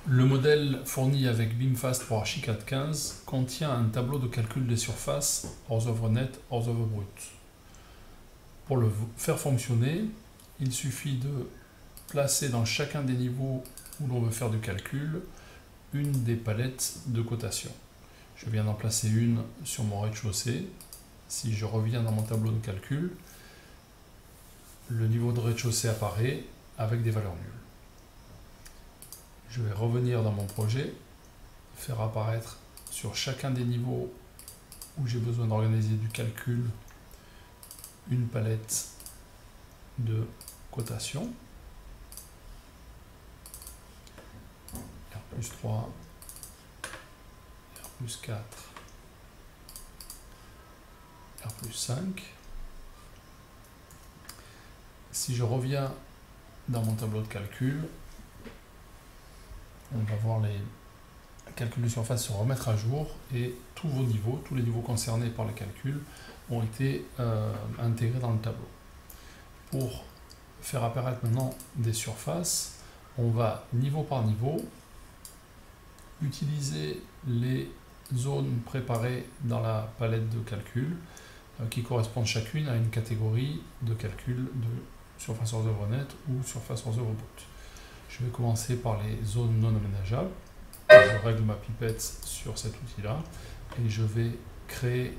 Le modèle fourni avec BIMFAST pour Archicad 15 contient un tableau de calcul des surfaces hors œuvre nette, hors œuvre brute. Pour le faire fonctionner, il suffit de placer dans chacun des niveaux où l'on veut faire du calcul une des palettes de cotation. Je viens d'en placer une sur mon rez-de-chaussée. Si je reviens dans mon tableau de calcul, le niveau de rez-de-chaussée apparaît avec des valeurs nulles. Je vais revenir dans mon projet, faire apparaître sur chacun des niveaux où j'ai besoin d'organiser du calcul une palette de cotation. R+3, R+4, R+5. Si je reviens dans mon tableau de calcul, on va voir les calculs de surface se remettre à jour et tous vos niveaux, tous les niveaux concernés par le calcul ont été intégrés dans le tableau. Pour faire apparaître maintenant des surfaces, on va niveau par niveau utiliser les zones préparées dans la palette de calcul qui correspondent chacune à une catégorie de calcul de surface hors œuvre nette ou surface hors œuvre brute. Je vais commencer par les zones non aménageables. Je règle ma pipette sur cet outil-là et je vais créer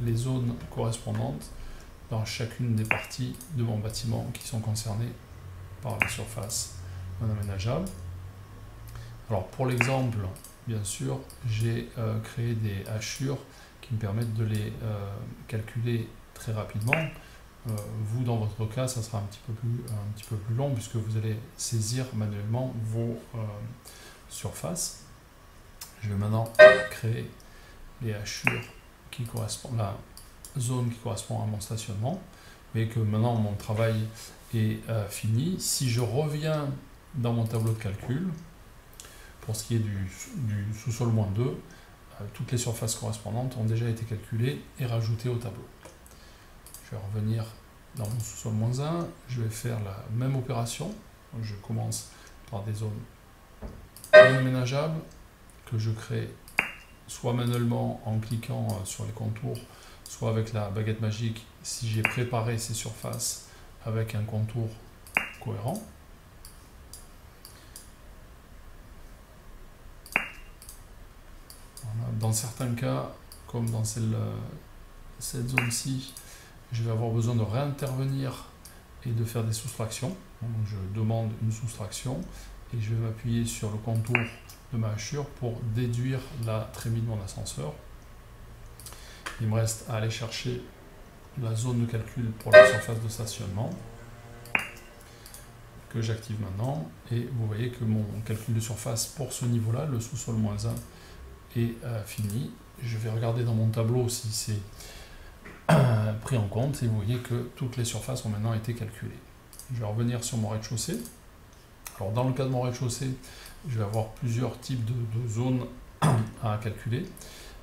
les zones correspondantes dans chacune des parties de mon bâtiment qui sont concernées par les surfaces non aménageables. Alors pour l'exemple, bien sûr, j'ai créé des hachures qui me permettent de les calculer très rapidement. Vous, dans votre cas, ça sera un petit peu plus long puisque vous allez saisir manuellement vos surfaces. Je vais maintenant créer les hachures qui correspondent, la zone qui correspond à mon stationnement, mais que maintenant mon travail est fini. Si je reviens dans mon tableau de calcul, pour ce qui est du sous-sol -2, toutes les surfaces correspondantes ont déjà été calculées et rajoutées au tableau. Je vais revenir dans mon sous-sol -1, je vais faire la même opération. Donc je commence par des zones non aménageables que je crée soit manuellement en cliquant sur les contours, soit avec la baguette magique si j'ai préparé ces surfaces avec un contour cohérent. Voilà. Dans certains cas, comme dans cette zone-ci, je vais avoir besoin de réintervenir et de faire des soustractions. Donc je demande une soustraction et je vais m'appuyer sur le contour de ma hachure pour déduire la trémie de mon ascenseur. Il me reste à aller chercher la zone de calcul pour la surface de stationnement que j'active maintenant et vous voyez que mon calcul de surface pour ce niveau-là, le sous-sol -1, est fini. Je vais regarder dans mon tableau si c'est pris en compte et vous voyez que toutes les surfaces ont maintenant été calculées. Je vais revenir sur mon rez-de-chaussée. Alors dans le cas de mon rez-de-chaussée, je vais avoir plusieurs types de zones à calculer.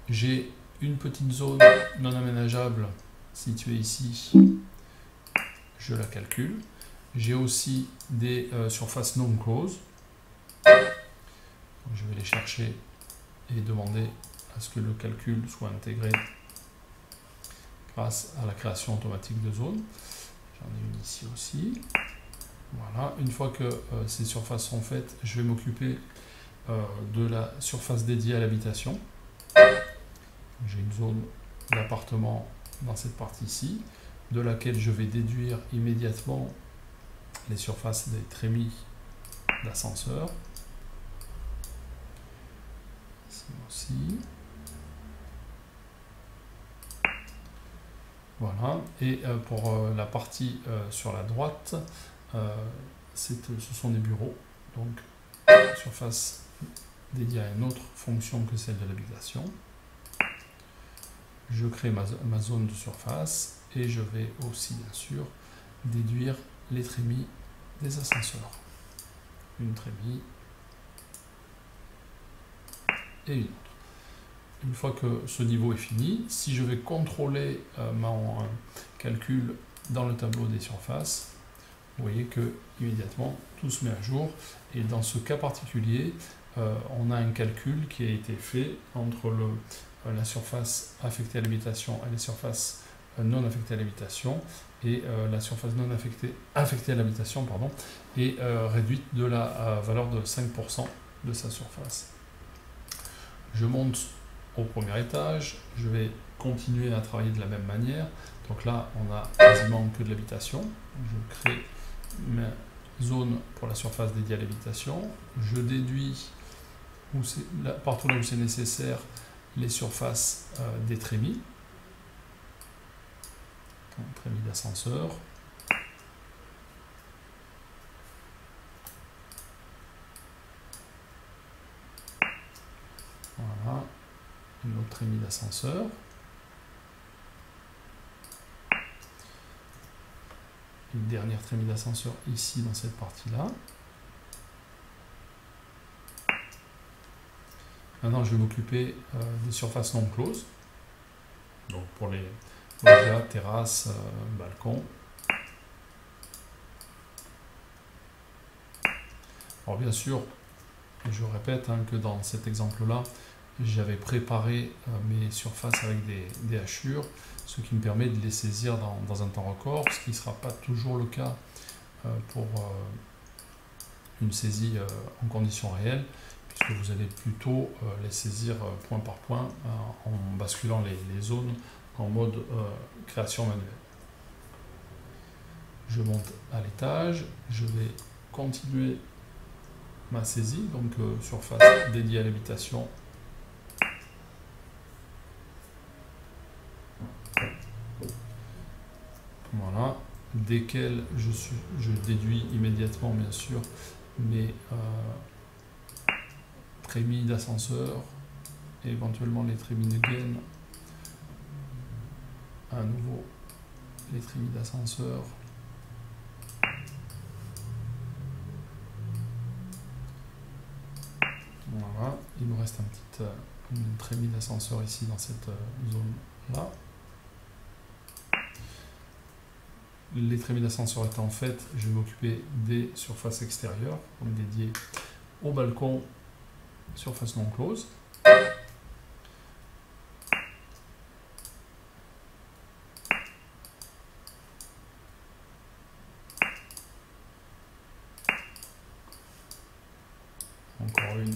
J'ai une petite zone non aménageable située ici, je la calcule. J'ai aussi des surfaces non closes. Je vais les chercher et demander à ce que le calcul soit intégré grâce à la création automatique de zones. J'en ai une ici aussi. Voilà, une fois que ces surfaces sont faites, je vais m'occuper de la surface dédiée à l'habitation. J'ai une zone d'appartement dans cette partie-ci, de laquelle je vais déduire immédiatement les surfaces des trémies d'ascenseur. Ici aussi. Voilà, et pour la partie sur la droite, ce sont des bureaux, donc surface dédiée à une autre fonction que celle de l'habitation. Je crée ma zone de surface et je vais aussi bien sûr déduire les trémies des ascenseurs. Une trémie et une autre. Une fois que ce niveau est fini, si je vais contrôler mon calcul dans le tableau des surfaces, vous voyez que immédiatement tout se met à jour. Et dans ce cas particulier, on a un calcul qui a été fait entre la surface affectée à l'habitation et les surfaces non affectées à l'habitation, et la surface non affectée à l'habitation est réduite de la valeur de 5% de sa surface. Je monte au premier étage, je vais continuer à travailler de la même manière. Donc là, on a quasiment que de l'habitation. Je crée ma zone pour la surface dédiée à l'habitation. Je déduis partout là où c'est nécessaire les surfaces des trémies. Donc, trémies d'ascenseur. Voilà, une autre trémie d'ascenseur. Une dernière trémie d'ascenseur ici dans cette partie-là. Maintenant, je vais m'occuper des surfaces non closes. Donc pour les loggias, terrasses, balcons. Alors bien sûr, je répète que dans cet exemple-là, j'avais préparé mes surfaces avec des hachures, ce qui me permet de les saisir dans un temps record, ce qui ne sera pas toujours le cas pour une saisie en conditions réelles, puisque vous allez plutôt les saisir point par point en basculant les zones en mode création manuelle. Je monte à l'étage, je vais continuer ma saisie, donc surface dédiée à l'habitation. Voilà, desquels je déduis immédiatement bien sûr mes trémies d'ascenseur et éventuellement les trémies de gaine. À nouveau les trémies d'ascenseur. Voilà, il nous reste une trémie d'ascenseur ici dans cette zone-là. Les trémies d'ascenseur étant faites, je vais m'occuper des surfaces extérieures, donc dédiées au balcon, surface non close. Encore une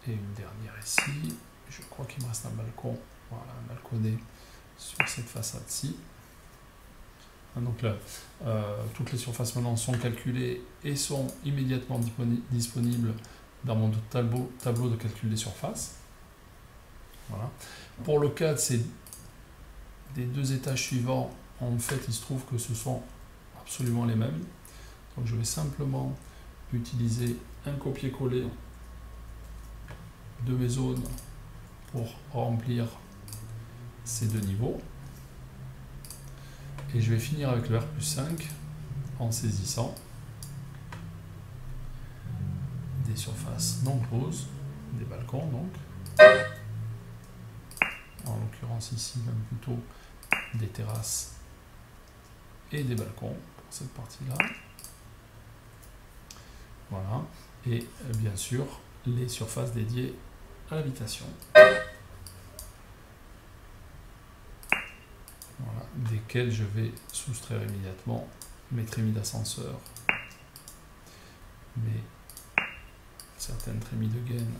et une dernière ici. Je crois qu'il me reste un balcon, voilà, un balconnet sur cette façade-ci. Donc là, toutes les surfaces maintenant sont calculées et sont immédiatement disponibles dans mon tableau de calcul des surfaces. Voilà. Pour le cas des deux étages suivants, en fait, il se trouve que ce sont absolument les mêmes. Donc je vais simplement utiliser un copier-coller de mes zones pour remplir ces deux niveaux. Et je vais finir avec le R+5 en saisissant des surfaces non closes, des balcons donc. En l'occurrence ici, même plutôt des terrasses et des balcons pour cette partie-là. Voilà. Et bien sûr, les surfaces dédiées à l'habitation. Voilà, desquelles je vais soustraire immédiatement mes trémies d'ascenseur, certaines trémies de gaine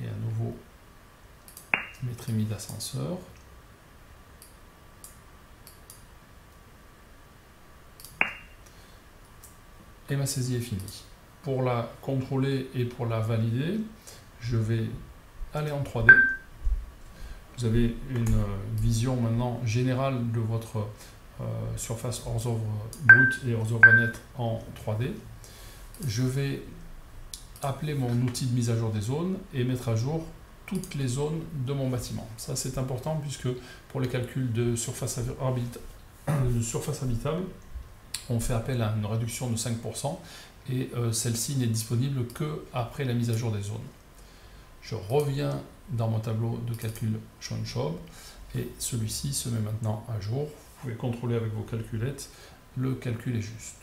et à nouveau mes trémies d'ascenseur. Et ma saisie est finie. Pour la contrôler et pour la valider, je vais aller en 3D. Vous avez une vision maintenant générale de votre surface hors œuvre brute et hors œuvre nette en 3D. Je vais appeler mon outil de mise à jour des zones et mettre à jour toutes les zones de mon bâtiment. Ça c'est important puisque pour les calculs de surface habitable, on fait appel à une réduction de 5% et celle-ci n'est disponible que après la mise à jour des zones. Je reviens dans mon tableau de calcul ShawnShop et celui-ci se met maintenant à jour. Vous pouvez contrôler avec vos calculettes le calcul est juste.